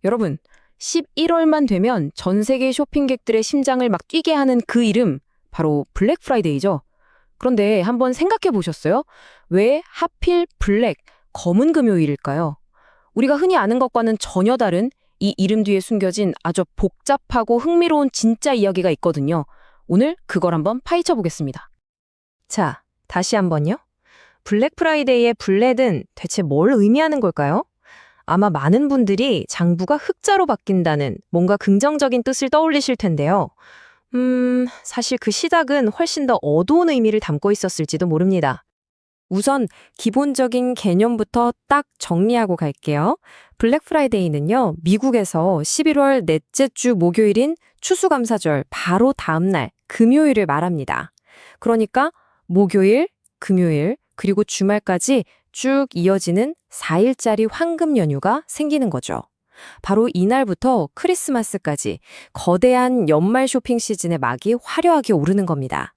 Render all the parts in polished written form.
여러분, 11월만 되면 전 세계 쇼핑객들의 심장을 막 뛰게 하는 그 이름, 바로 블랙 프라이데이죠. 그런데 한번 생각해 보셨어요? 왜 하필 블랙, 검은 금요일일까요? 우리가 흔히 아는 것과는 전혀 다른 이 이름 뒤에 숨겨진 아주 복잡하고 흥미로운 진짜 이야기가 있거든요. 오늘 그걸 한번 파헤쳐 보겠습니다. 자, 다시 한번요. 블랙 프라이데이의 블랙은 대체 뭘 의미하는 걸까요? 아마 많은 분들이 장부가 흑자로 바뀐다는 뭔가 긍정적인 뜻을 떠올리실 텐데요. 사실 그 시작은 훨씬 더 어두운 의미를 담고 있었을지도 모릅니다. 우선 기본적인 개념부터 딱 정리하고 갈게요. 블랙 프라이데이는요, 미국에서 11월 넷째 주 목요일인 추수감사절 바로 다음 날 금요일을 말합니다. 그러니까 목요일, 금요일, 그리고 주말까지 쭉 이어지는 4일짜리 황금 연휴가 생기는 거죠. 바로 이날부터 크리스마스까지 거대한 연말 쇼핑 시즌의 막이 화려하게 오르는 겁니다.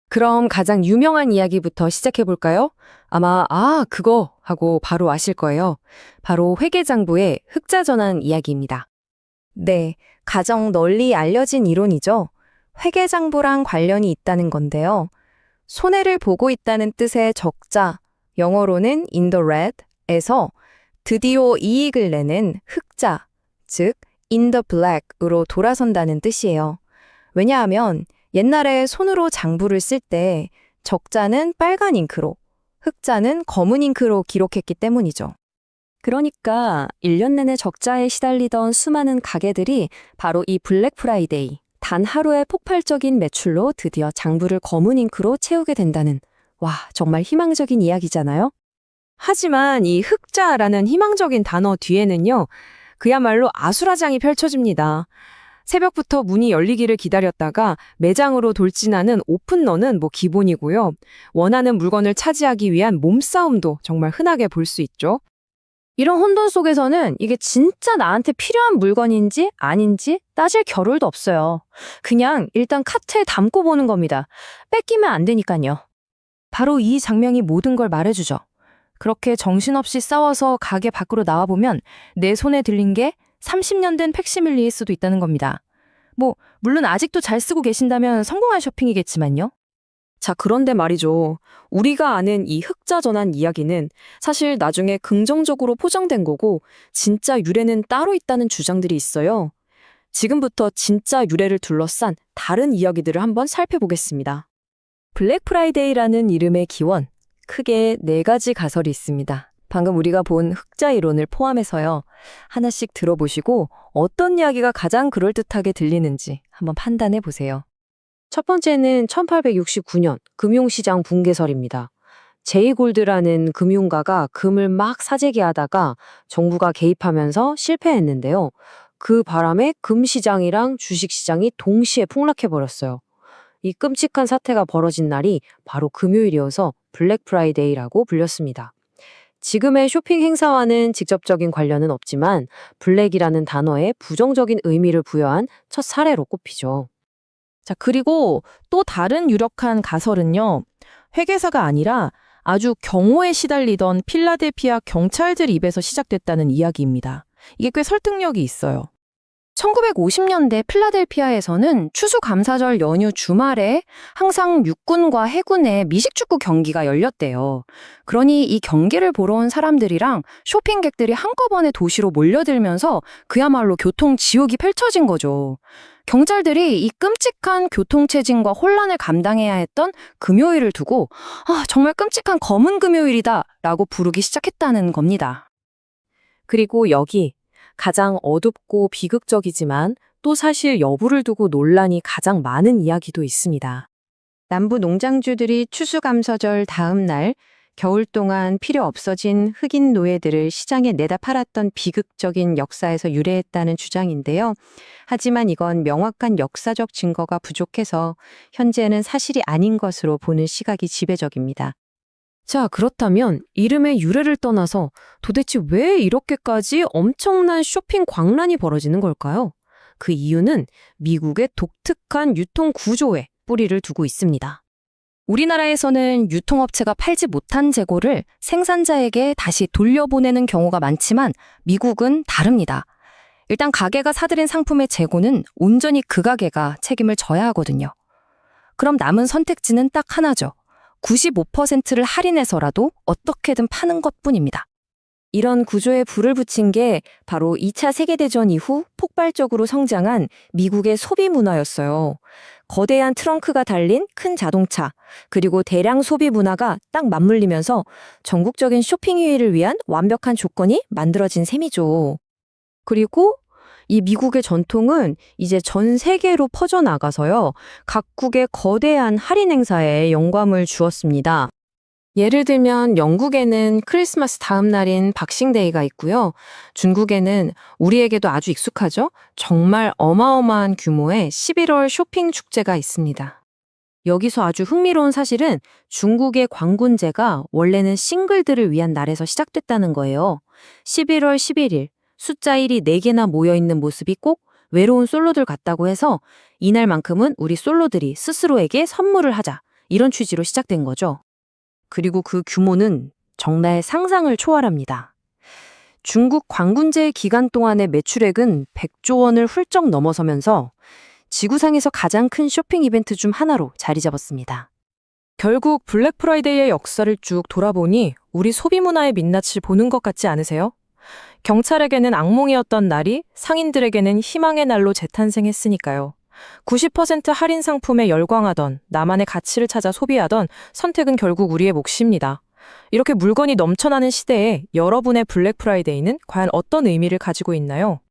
그럼 가장 유명한 이야기부터 시작해 볼까요? 아마 그거 하고 바로 아실 거예요. 바로 회계장부의 흑자 전환 이야기입니다. 네, 가장 널리 알려진 이론이죠. 회계장부랑 관련이 있다는 건데요. 손해를 보고 있다는 뜻의 적자, 영어로는 in the red에서 드디어 이익을 내는 흑자, 즉 in the black으로 돌아선다는 뜻이에요. 왜냐하면 옛날에 손으로 장부를 쓸 때 적자는 빨간 잉크로, 흑자는 검은 잉크로 기록했기 때문이죠. 그러니까 1년 내내 적자에 시달리던 수많은 가게들이 바로 이 블랙 프라이데이, 단 하루의 폭발적인 매출로 드디어 장부를 검은 잉크로 채우게 된다는, 정말 희망적인 이야기잖아요? 하지만 이 흑자라는 희망적인 단어 뒤에는요, 그야말로 아수라장이 펼쳐집니다. 새벽부터 문이 열리기를 기다렸다가 매장으로 돌진하는 오픈런은 기본이고요. 원하는 물건을 차지하기 위한 몸싸움도 정말 흔하게 볼 수 있죠. 이런 혼돈 속에서는 이게 진짜 나한테 필요한 물건인지 아닌지 따질 겨를도 없어요. 그냥 일단 카트에 담고 보는 겁니다. 뺏기면 안 되니까요. 바로 이 장면이 모든 걸 말해주죠. 그렇게 정신없이 싸워서 가게 밖으로 나와보면 내 손에 들린 게 30년 된 팩시밀리일 수도 있다는 겁니다. 물론 아직도 잘 쓰고 계신다면 성공한 쇼핑이겠지만요. 자, 그런데 말이죠. 우리가 아는 이 흑자 전환 이야기는 사실 나중에 긍정적으로 포장된 거고 진짜 유래는 따로 있다는 주장들이 있어요. 지금부터 진짜 유래를 둘러싼 다른 이야기들을 한번 살펴보겠습니다. 블랙 프라이데이라는 이름의 기원, 크게 4가지 가설이 있습니다. 방금 우리가 본 흑자 이론을 포함해서요. 하나씩 들어보시고 어떤 이야기가 가장 그럴듯하게 들리는지 한번 판단해 보세요. 첫 번째는 1869년 금융시장 붕괴설입니다. 제이골드라는 금융가가 금을 막 사재기 하다가 정부가 개입하면서 실패했는데요. 그 바람에 금시장이랑 주식시장이 동시에 폭락해버렸어요. 이 끔찍한 사태가 벌어진 날이 바로 금요일이어서 블랙 프라이데이라고 불렸습니다. 지금의 쇼핑 행사와는 직접적인 관련은 없지만 블랙이라는 단어에 부정적인 의미를 부여한 첫 사례로 꼽히죠. 자, 그리고 또 다른 유력한 가설은요. 회계사가 아니라 아주 경호에 시달리던 필라델피아 경찰들 입에서 시작됐다는 이야기입니다. 이게 꽤 설득력이 있어요. 1950년대 필라델피아에서는 추수감사절 연휴 주말에 항상 육군과 해군의 미식축구 경기가 열렸대요. 그러니 이 경기를 보러 온 사람들이랑 쇼핑객들이 한꺼번에 도시로 몰려들면서 그야말로 교통지옥이 펼쳐진 거죠. 경찰들이 이 끔찍한 교통체증과 혼란을 감당해야 했던 금요일을 두고 정말 끔찍한 검은 금요일이다 라고 부르기 시작했다는 겁니다. 그리고 여기 가장 어둡고 비극적이지만 또 사실 여부를 두고 논란이 가장 많은 이야기도 있습니다. 남부 농장주들이 추수감사절 다음 날 겨울 동안 필요 없어진 흑인 노예들을 시장에 내다 팔았던 비극적인 역사에서 유래했다는 주장인데요. 하지만 이건 명확한 역사적 증거가 부족해서 현재는 사실이 아닌 것으로 보는 시각이 지배적입니다. 자, 그렇다면 이름의 유래를 떠나서 도대체 왜 이렇게까지 엄청난 쇼핑 광란이 벌어지는 걸까요? 그 이유는 미국의 독특한 유통 구조에 뿌리를 두고 있습니다. 우리나라에서는 유통업체가 팔지 못한 재고를 생산자에게 다시 돌려보내는 경우가 많지만 미국은 다릅니다. 일단 가게가 사들인 상품의 재고는 온전히 그 가게가 책임을 져야 하거든요. 그럼 남은 선택지는 딱 하나죠. 95%를 할인해서라도 어떻게든 파는 것뿐입니다. 이런 구조에 불을 붙인 게 바로 2차 세계대전 이후 폭발적으로 성장한 미국의 소비 문화였어요. 거대한 트렁크가 달린 큰 자동차, 그리고 대량 소비 문화가 딱 맞물리면서 전국적인 쇼핑 유의를 위한 완벽한 조건이 만들어진 셈이죠. 그리고 이 미국의 전통은 이제 전 세계로 퍼져나가서요. 각국의 거대한 할인 행사에 영감을 주었습니다. 예를 들면 영국에는 크리스마스 다음 날인 박싱데이가 있고요. 중국에는 우리에게도 아주 익숙하죠? 정말 어마어마한 규모의 11월 쇼핑 축제가 있습니다. 여기서 아주 흥미로운 사실은 중국의 광군제가 원래는 싱글들을 위한 날에서 시작됐다는 거예요. 11월 11일, 숫자 1이 4개나 모여있는 모습이 꼭 외로운 솔로들 같다고 해서 이날만큼은 우리 솔로들이 스스로에게 선물을 하자. 이런 취지로 시작된 거죠. 그리고 그 규모는 정말 상상을 초월합니다. 중국 광군제 기간 동안의 매출액은 100조 원을 훌쩍 넘어서면서 지구상에서 가장 큰 쇼핑 이벤트 중 하나로 자리 잡았습니다. 결국 블랙 프라이데이의 역사를 쭉 돌아보니 우리 소비 문화의 민낯을 보는 것 같지 않으세요? 경찰에게는 악몽이었던 날이 상인들에게는 희망의 날로 재탄생했으니까요. 90% 할인 상품에 열광하던, 나만의 가치를 찾아 소비하던 선택은 결국 우리의 몫입니다. 이렇게 물건이 넘쳐나는 시대에 여러분의 블랙 프라이데이는 과연 어떤 의미를 가지고 있나요?